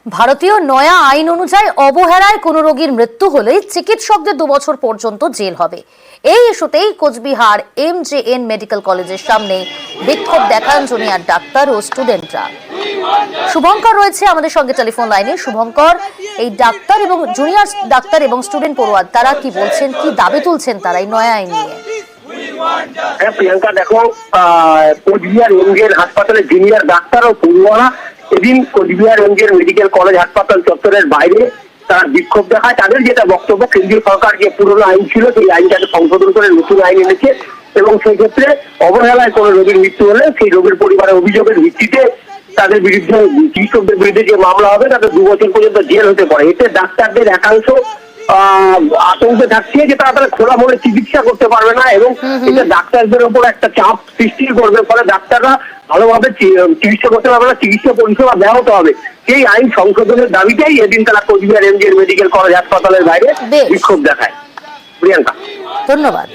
ভারতীয় নয়া আইন অনুযায়ী অবহেলায় কোনো রোগীর মৃত্যু হলে চিকিৎসকদের 2 বছর পর্যন্ত জেল হবে। এই ইস্যুতেই কোচবিহার MJN মেডিকেল কলেজের সামনে বিক্ষোভ দেখান জুনিয়র ডাক্তার ও স্টুডেন্টরা। শুভঙ্কর রয়েছে আমাদের সঙ্গে টেলিফোন লাইনে। শুভঙ্কর, এই ডাক্তার এবং জুনিয়র ডাক্তার এবং স্টুডেন্ট পড়ুয়া তারা কি বলছেন, কি দাবি তুলছেন তারা এই নয়া আইন নিয়ে? প্রিয়াঙ্কা, দেখো, কোচবিহার MJN হাসপাতালে জুনিয়র ডাক্তার ও পড়ুয়ারা এদিন কোচবিহার MJN মেডিকেল কলেজ হাসপাতাল চত্বরের বাইরে তারা বিক্ষোভ দেখায়। তাদের যেটা বক্তব্য, কেন্দ্রীয় সরকার যে পুরনো আইন ছিল সেই আইনটাকে সংশোধন করে নতুন আইন এনেছে এবং সেই ক্ষেত্রে অবহেলায় কোনো রোগীর মৃত্যু হলে সেই রোগীর পরিবারের অভিযোগের ভিত্তিতে তাদের বিরুদ্ধে, চিকিৎসকদের বিরুদ্ধে যে মামলা হবে তাদের 2 বছর পর্যন্ত জেল হতে পারে। এতে ডাক্তারদের একাংশ আতঙ্কে থাকছে যে তারা খোলা মনে চিকিৎসা করতে পারবে না এবং এটা ডাক্তারদের উপর একটা চাপ সৃষ্টি করবে, ফলে ডাক্তাররা ভালোভাবে চিকিৎসা করতে পারবে না, চিকিৎসা পরিষেবা ব্যাহত হবে। সেই আইন সংশোধনের দাবিতেই এদিন তারা কোচবিহার MJN মেডিকেল কলেজ হাসপাতালের বাইরে বিক্ষোভ দেখায়। প্রিয়াঙ্কা, ধন্যবাদ।